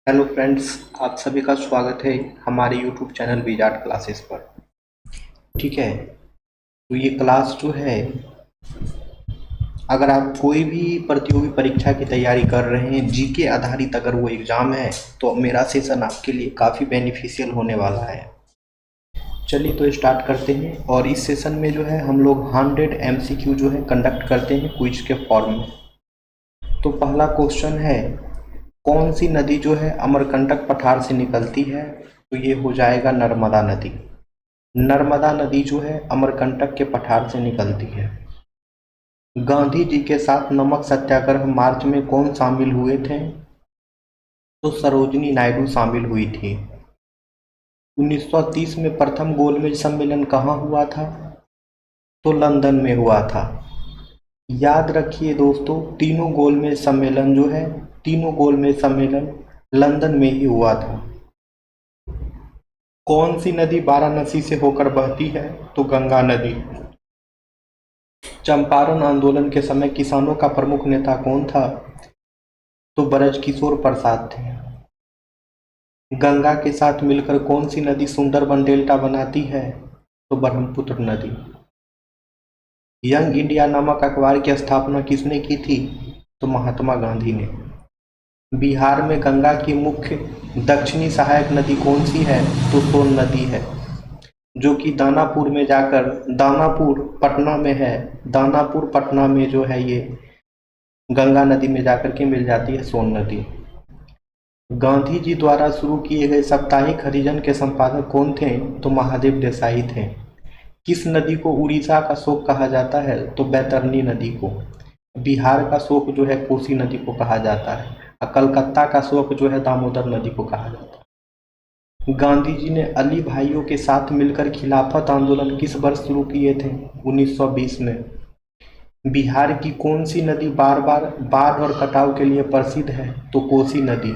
Hello friends, आप सभी का स्वागत है हमारे यूट्यूब चैनल विजार्ड क्लासेस पर। ठीक है, तो ये क्लास जो है, अगर आप कोई भी प्रतियोगी परीक्षा की तैयारी कर रहे हैं, जीके आधारित अगर वो एग्ज़ाम है, तो मेरा सेशन आपके लिए काफ़ी बेनिफिशियल होने वाला है। चलिए तो स्टार्ट करते हैं। और इस सेशन में जो है हम लोग 100 एमसीक्यू जो है कंडक्ट करते हैं क्विज के फॉर्म में। तो पहला क्वेश्चन है, कौन सी नदी जो है अमरकंटक पठार से निकलती है? तो ये हो जाएगा नर्मदा नदी। नर्मदा नदी जो है अमरकंटक के पठार से निकलती है। गांधी जी के साथ नमक सत्याग्रह मार्च में कौन शामिल हुए थे? तो सरोजिनी नायडू शामिल हुई थी। 1930 में प्रथम गोलमेज सम्मेलन कहाँ हुआ था? तो लंदन में हुआ था। याद रखिए दोस्तों, तीनों गोलमेज सम्मेलन जो है, तीनों गोलमेज सम्मेलन लंदन में ही हुआ था। कौन सी नदी वाराणसी से होकर बहती है? तो गंगा नदी। चंपारण आंदोलन के समय किसानों का प्रमुख नेता कौन था? तो बृजकिशोर प्रसाद थे। गंगा के साथ मिलकर कौन सी नदी सुंदरबन डेल्टा बनाती है? तो ब्रह्मपुत्र नदी। यंग इंडिया नामक अखबार की स्थापना किसने की थी? तो महात्मा गांधी ने। बिहार में गंगा की मुख्य दक्षिणी सहायक नदी कौन सी है? तो सोन नदी है, जो कि दानापुर में जाकर, दानापुर पटना में है, दानापुर पटना में जो है ये गंगा नदी में जाकर के मिल जाती है सोन नदी। गांधी जी द्वारा शुरू किए गए साप्ताहिक हरिजन के संपादक कौन थे? तो महादेव देसाई थे। किस नदी को उड़ीसा का शोक कहा जाता है? तो बैतरनी नदी को। बिहार का शोक जो है कोसी नदी को कहा जाता है, और कलकत्ता का शोक जो है दामोदर नदी को कहा जाता है। गांधी जी ने अली भाइयों के साथ मिलकर खिलाफत आंदोलन किस वर्ष शुरू किए थे? 1920 में। बिहार की कौन सी नदी बार बार बाढ़ और कटाव के लिए प्रसिद्ध है? तो कोसी नदी।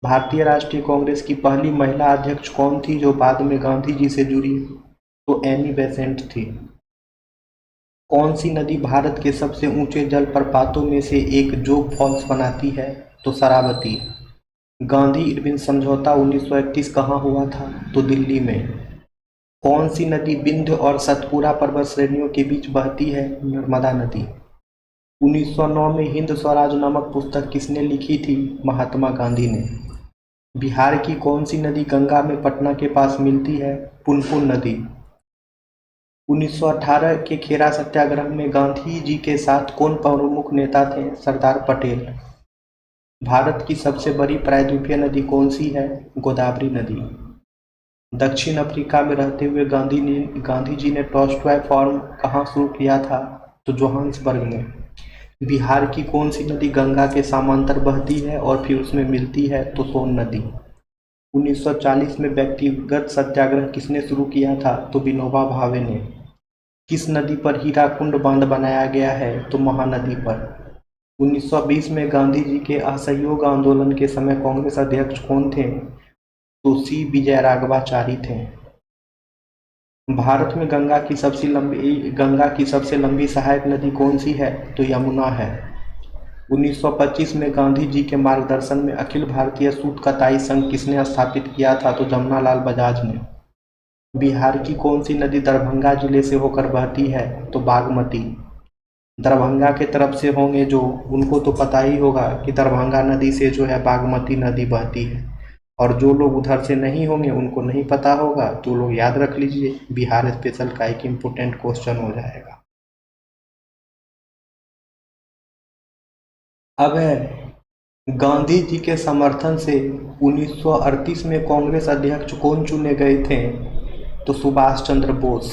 भारतीय राष्ट्रीय कांग्रेस की पहली महिला अध्यक्ष कौन थी जो बाद में गांधी जी से जुड़ी? तो एनी बेसेंट थी। कौन सी नदी भारत के सबसे ऊंचे जलप्रपातों में से एक जोग फॉल्स बनाती है? तो शरावती। गांधी इरविन समझौता 1931 कहाँ हुआ था? तो दिल्ली में। कौन सी नदी विंध्य और सतपुरा पर्वत श्रेणियों के बीच बहती है? नर्मदा नदी। 1909 में हिंद स्वराज नामक पुस्तक किसने लिखी थी? महात्मा गांधी ने। बिहार की कौन सी नदी गंगा में पटना के पास मिलती है? पुनपुन नदी। 1918 के खेरा सत्याग्रह में गांधी जी के साथ कौन प्रमुख नेता थे? सरदार पटेल। भारत की सबसे बड़ी प्रायद्वीपीय नदी कौन सी है? गोदावरी नदी। दक्षिण अफ्रीका में रहते हुए गांधी जी ने टॉलस्टॉय फार्म कहाँ शुरू किया था? तो जोहान्सबर्ग में। बिहार की कौन सी नदी गंगा के समांतर बहती है और फिर उसमें मिलती है? तो सोन नदी। 1940 में व्यक्तिगत सत्याग्रह किसने शुरू किया था? तो विनोबा भावे ने। किस नदी पर हीराकुंड बांध बनाया गया है? तो महानदी पर। 1920 में गांधी जी के असहयोग आंदोलन के समय कांग्रेस अध्यक्ष कौन थे? तो सी विजयराघवाचारी थे। भारत में गंगा की सबसे लंबी सहायक नदी कौन सी है? तो यमुना है। 1925 में गांधी जी के मार्गदर्शन में अखिल भारतीय सूत कताई संघ किसने स्थापित किया था? तो जमनालाल बजाज ने। बिहार की कौन सी नदी दरभंगा जिले से होकर बहती है? तो बागमती। दरभंगा के तरफ से होंगे जो, उनको तो पता ही होगा कि दरभंगा नदी से जो है बागमती नदी बहती है, और जो लोग उधर से नहीं होंगे उनको नहीं पता होगा, तो लोग याद रख लीजिए, बिहार स्पेशल का एक इम्पोर्टेंट क्वेश्चन हो जाएगा। अब है, गांधी जी के समर्थन से 1938 में कांग्रेस अध्यक्ष कौन चुने गए थे? तो सुभाष चंद्र बोस।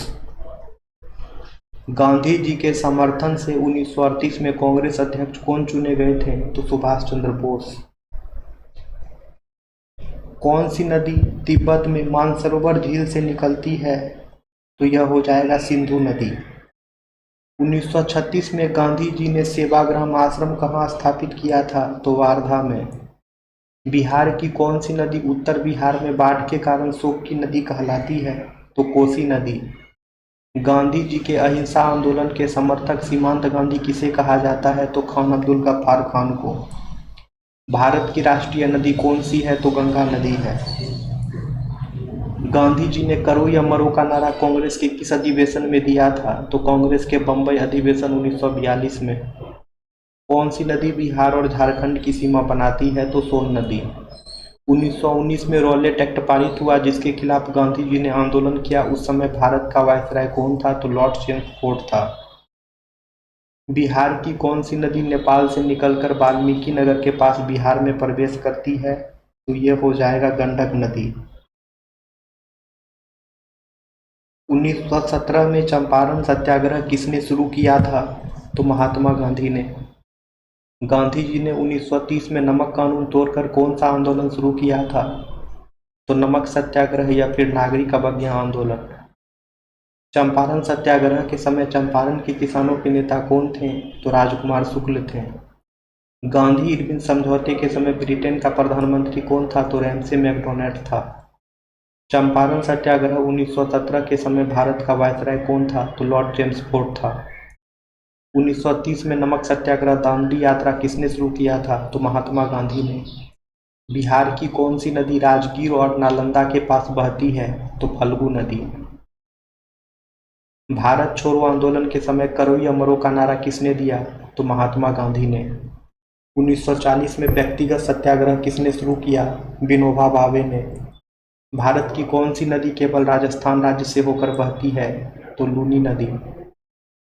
गांधी जी के समर्थन से 1938 में कांग्रेस अध्यक्ष कौन चुने गए थे? तो सुभाष चंद्र बोस। कौन सी नदी तिब्बत में मानसरोवर झील से निकलती है? तो यह हो जाएगा सिंधु नदी। 1936 में गांधी जी ने सेवाग्राम आश्रम कहाँ स्थापित किया था? तो वार्धा में। बिहार की कौन सी नदी उत्तर बिहार में बाढ़ के कारण शोक की नदी कहलाती है? तो कोसी नदी। गांधी जी के अहिंसा आंदोलन के समर्थक सीमांत गांधी किसे कहा जाता है? तो खान अब्दुल गफ्फार खान को। भारत की राष्ट्रीय नदी कौन सी है? तो गंगा नदी है। गांधी जी ने करो या मरो का नारा कांग्रेस के किस अधिवेशन में दिया था? तो कांग्रेस के बंबई अधिवेशन 1942 में। कौन सी नदी बिहार और झारखंड की सीमा बनाती है? तो सोन नदी। 1919 में रॉलेट एक्ट पारित हुआ जिसके खिलाफ गांधी जी ने आंदोलन किया। उस समय भारत का वायसराय कौन था? तो लॉर्ड चेम्सफोर्ड था। बिहार की कौन सी नदी नेपाल से निकलकर वाल्मीकि नगर के पास बिहार में प्रवेश करती है? तो ये हो जाएगा गंडक नदी। 1917 में चंपारण सत्याग्रह किसने शुरू किया था? तो महात्मा गांधी ने। गांधी जी ने 1930 में नमक कानून तोड़कर कौन सा आंदोलन शुरू किया था? तो नमक सत्याग्रह या फिर नागरिक अवज्ञा आंदोलन। चंपारण सत्याग्रह के समय चंपारण के किसानों के नेता कौन थे? तो राजकुमार शुक्ल थे। गांधी इरविन समझौते के समय ब्रिटेन का प्रधानमंत्री कौन था? तो रैमसे मैकडोनाल्ड था। चंपारण सत्याग्रह 1917 के समय भारत का वायसराय कौन था? तो लॉर्ड चेम्सफोर्ड था। 1930 में नमक सत्याग्रह दांडी यात्रा किसने शुरू किया था? तो महात्मा गांधी ने। बिहार की कौन सी नदी राजगीर और नालंदा के पास बहती है? तो फल्गु नदी। भारत छोड़ो आंदोलन के समय करो या मरो का नारा किसने दिया? तो महात्मा गांधी ने। 1940 में व्यक्तिगत सत्याग्रह किसने शुरू किया? विनोबा भावे ने। भारत की कौन सी नदी केवल राजस्थान राज्य से होकर बहती है? तो लूनी नदी।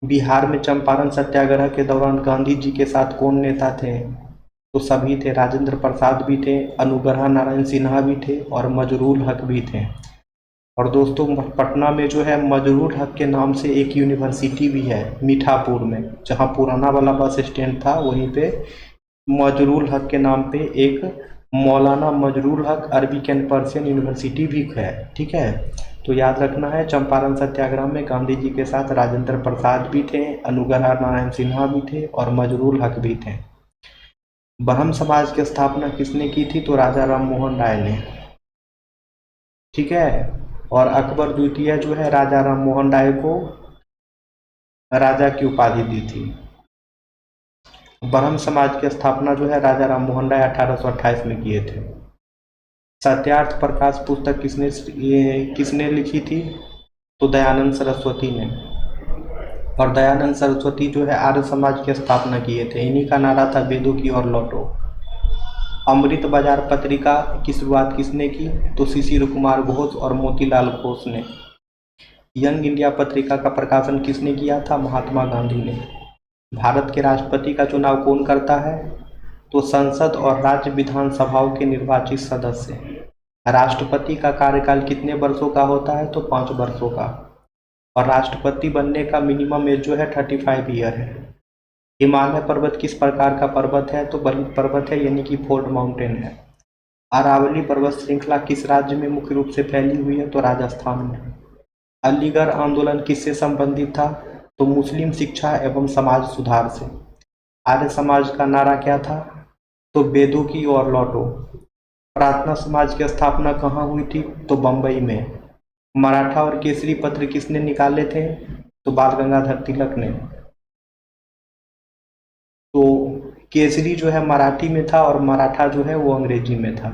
बिहार में चंपारण सत्याग्रह के दौरान गांधी जी के साथ कौन नेता थे? तो सभी थे। राजेंद्र प्रसाद भी थे, अनुग्रह नारायण सिन्हा भी थे और मजरूल हक भी थे। और दोस्तों पटना में जो है मजरूल हक के नाम से एक यूनिवर्सिटी भी है मीठापुर में, जहाँ पुराना वाला बस स्टैंड था वहीं पे मजरूल हक के नाम पे एक मौलाना मजरूल हक अरबिक एंड पर्शियन यूनिवर्सिटी भी है। ठीक है, तो याद रखना है चंपारण सत्याग्रह में गांधी जी के साथ राजेंद्र प्रसाद भी थे, अनुग्रह नारायण सिन्हा भी थे और मजरूल हक भी थे। ब्रह्म समाज की स्थापना किसने की थी? तो राजा राम मोहन राय ने। ठीक है, और अकबर द्वितीय जो है राजा राम मोहन राय को राजा की उपाधि दी थी। ब्रह्म समाज की स्थापना जो है राजा राम मोहन राय 1828 में किए थे। सत्यार्थ प्रकाश पुस्तक किसने लिखी थी? तो दयानंद सरस्वती ने। और दयानंद सरस्वती जो है आर्य समाज की स्थापना किए थे। इन्हीं का नारा था वेदों की ओर लौटो। अमृत बाजार पत्रिका की शुरुआत किसने की? तो शिशिर कुमार घोष और मोतीलाल घोष ने। यंग इंडिया पत्रिका का प्रकाशन किसने किया था? महात्मा गांधी ने। भारत के राष्ट्रपति का चुनाव कौन करता है? तो संसद और राज्य विधानसभाओं के निर्वाचित सदस्य। राष्ट्रपति का कार्यकाल कितने वर्षों का होता है? तो 5 वर्षों का। और राष्ट्रपति बनने का मिनिमम एज जो है 35 ईयर है। हिमालय पर्वत किस प्रकार का पर्वत है? तो बलित पर्वत है, यानी कि फोर्ड माउंटेन है। अरावली पर्वत श्रृंखला किस राज्य में मुख्य रूप से फैली हुई है? तो राजस्थान में। अलीगढ़ आंदोलन किससे संबंधित था? तो मुस्लिम शिक्षा एवं समाज सुधार से। आर्य समाज का नारा क्या था? तो वेदों की ओर लौटो। प्रार्थना समाज की स्थापना कहाँ हुई थी? तो बंबई में। मराठा और केसरी पत्र किसने निकाले थे? तो बाल गंगाधर तिलक ने। तो केसरी जो है मराठी में था और मराठा जो है वो अंग्रेजी में था।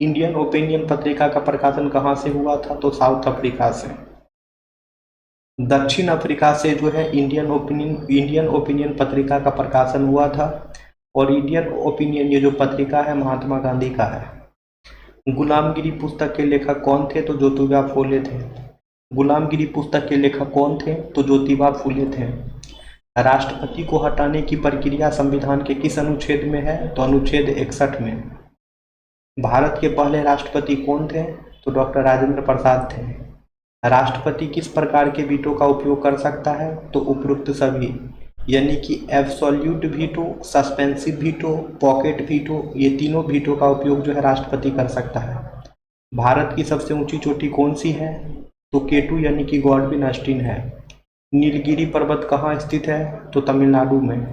इंडियन ओपिनियन पत्रिका का प्रकाशन कहाँ से हुआ था? तो साउथ अफ्रीका से। दक्षिण अफ्रीका से जो है इंडियन ओपिनियन पत्रिका का प्रकाशन हुआ था। और इंडियन ओपिनियन ये जो पत्रिका है महात्मा गांधी का है। गुलामगिरी पुस्तक के लेखक कौन थे? तो ज्योतिबा फूले थे। गुलामगिरी पुस्तक के लेखक कौन थे? तो ज्योतिबा फूले थे। राष्ट्रपति को हटाने की प्रक्रिया संविधान के किस अनुच्छेद में है? तो अनुच्छेद 61 में। भारत के पहले राष्ट्रपति कौन थे? तो डॉक्टर राजेंद्र प्रसाद थे। राष्ट्रपति किस प्रकार के वीटो का उपयोग कर सकता है? तो उपरोक्त सभी, यानी कि absolute veto, suspensive veto, pocket veto, ये तीनों वीटो का उपयोग जो है राष्ट्रपति कर सकता है। भारत की सबसे ऊंची चोटी कौन सी है? तो केटू यानी कि गॉडविन अस्टीन है। नीलगिरी पर्वत कहाँ स्थित है? तो तमिलनाडु में।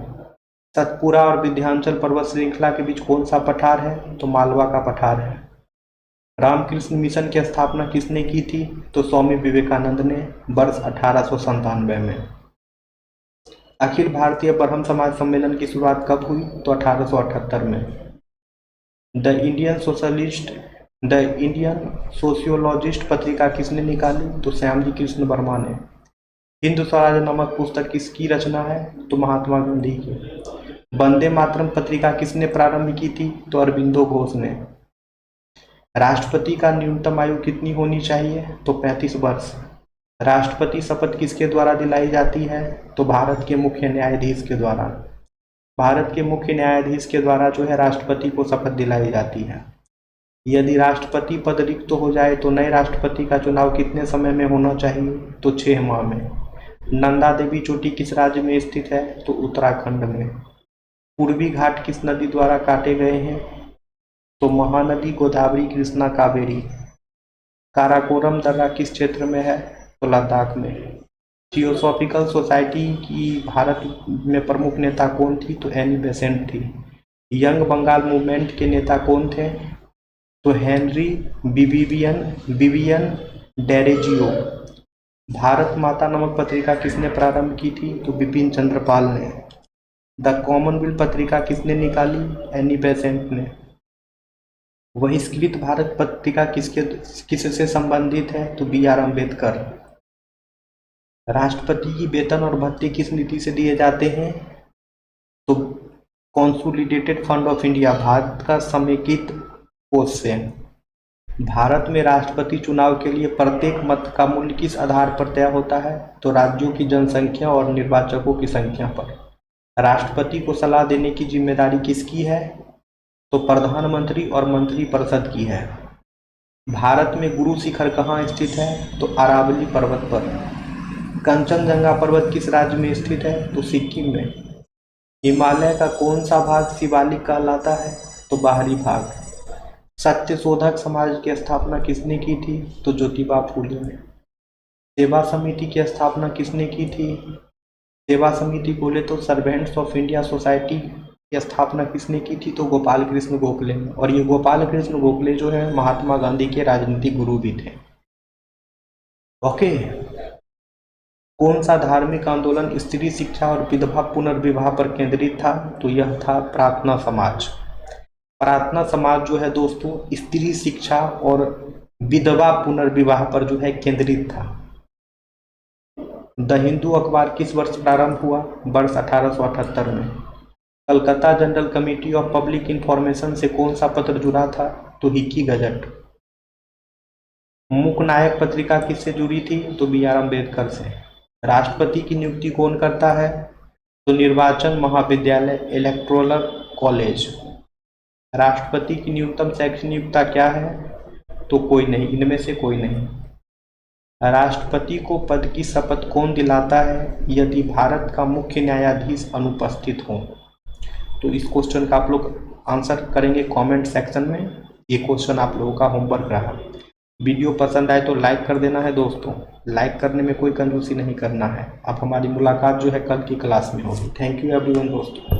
सतपुरा और विंध्याचल पर्वत श्रृंखला के बीच कौन सा पठार है? तो मालवा का पठार है। रामकृष्ण मिशन की स्थापना किसने की थी? तो स्वामी विवेकानंद ने, वर्ष 1897 में। अखिल भारतीय ब्रह्म समाज सम्मेलन की शुरुआत कब हुई? तो 1878 में। द इंडियन सोशियोलॉजिस्ट पत्रिका किसने निकाली? तो श्यामजी कृष्ण वर्मा ने। हिंद स्वराज नामक पुस्तक किसकी रचना है? तो महात्मा गांधी की। वंदे मातरम पत्रिका किसने प्रारंभ की थी? तो अरबिंदो घोष ने। राष्ट्रपति का न्यूनतम आयु कितनी होनी चाहिए? तो 35 वर्ष। राष्ट्रपति शपथ किसके द्वारा दिलाई जाती है? तो भारत के मुख्य न्यायाधीश के द्वारा। भारत के मुख्य न्यायाधीश के द्वारा जो है राष्ट्रपति को शपथ दिलाई जाती है। यदि राष्ट्रपति पद रिक्त हो जाए तो नए राष्ट्रपति का चुनाव कितने समय में होना चाहिए? तो 6 माह में। नंदा देवी चोटी किस राज्य में स्थित है? तो उत्तराखंड में। पूर्वी घाट किस नदी द्वारा काटे गए हैं? तो महानदी, गोदावरी, कृष्णा, कावेरी। काराकोरम दर्रा किस क्षेत्र में है? तो लद्दाख में। थियोसॉफिकल सोसाइटी की भारत में प्रमुख नेता कौन थी? तो एनी बेसेंट थी। यंग बंगाल मूवमेंट के नेता कौन थे? तो हेनरी विवियन डेरेजियो। भारत माता नामक पत्रिका किसने प्रारंभ की थी? तो बिपिन चंद्र पाल ने। द कॉमनवेल्थ पत्रिका किसने निकाली? एनी बेसेंट ने। बहिष्कृत भारत पत्रिका किससे संबंधित है? तो बी आर अम्बेडकर। राष्ट्रपति की वेतन और भत्ते किस नीति से दिए जाते हैं? तो consolidated fund of India, Bharat का समेकित कोष से। भारत में राष्ट्रपति चुनाव के लिए प्रत्येक मत का मूल्य किस आधार पर तय होता है? तो राज्यों की जनसंख्या और निर्वाचकों की संख्या पर। राष्ट्रपति को सलाह देने की जिम्मेदारी किसकी है? तो प्रधानमंत्री और मंत्रिपरिषद की है। भारत में गुरु शिखर कहाँ स्थित है? तो अरावली पर्वत पर। कंचनजंगा पर्वत किस राज्य में स्थित है? तो सिक्किम में। हिमालय का कौन सा भाग शिवालिक कहलाता है? तो बाहरी भाग। सत्यशोधक समाज की स्थापना किसने की थी? तो ज्योतिबा फूले ने। सेवा समिति की स्थापना किसने की थी? सेवा समिति बोले तो सर्वेंट्स ऑफ इंडिया सोसाइटी की स्थापना किसने की थी? तो गोपाल कृष्ण गोखले ने। और ये गोपाल कृष्ण गोखले जो है महात्मा गांधी के राजनीतिक गुरु भी थे। ओके। कौन सा धार्मिक आंदोलन स्त्री शिक्षा और विधवा पुनर्विवाह पर केंद्रित था? तो यह था प्रार्थना समाज। प्रार्थना समाज जो है दोस्तों स्त्री शिक्षा और विधवा पुनर्विवाह पर जो है केंद्रित था। द हिंदू अखबार किस वर्ष प्रारंभ हुआ? वर्ष 1878 में। Calcutta general committee of public information से कौन सा पत्र जुड़ा था? तो हिकी गजट। मूकनायक पत्रिका किससे जुड़ी थी? तो बी आर अम्बेडकर से। राष्ट्रपति की नियुक्ति कौन करता है? तो निर्वाचन महाविद्यालय, इलेक्टोरल कॉलेज। राष्ट्रपति की न्यूनतम शैक्षणिक योग्यता क्या है? तो कोई नहीं, इनमें से कोई नहीं। राष्ट्रपति को पद की शपथ कौन दिलाता है यदि भारत का मुख्य न्यायाधीश अनुपस्थित हो? तो इस क्वेश्चन का आप लोग आंसर करेंगे कमेंट सेक्शन में। ये क्वेश्चन आप लोगों का होमवर्क रहा। वीडियो पसंद आए तो लाइक कर देना है दोस्तों। लाइक करने में कोई कंजूसी नहीं करना है। अब हमारी मुलाकात जो है कल की क्लास में होगी। थैंक यू एवरीवन दोस्तों।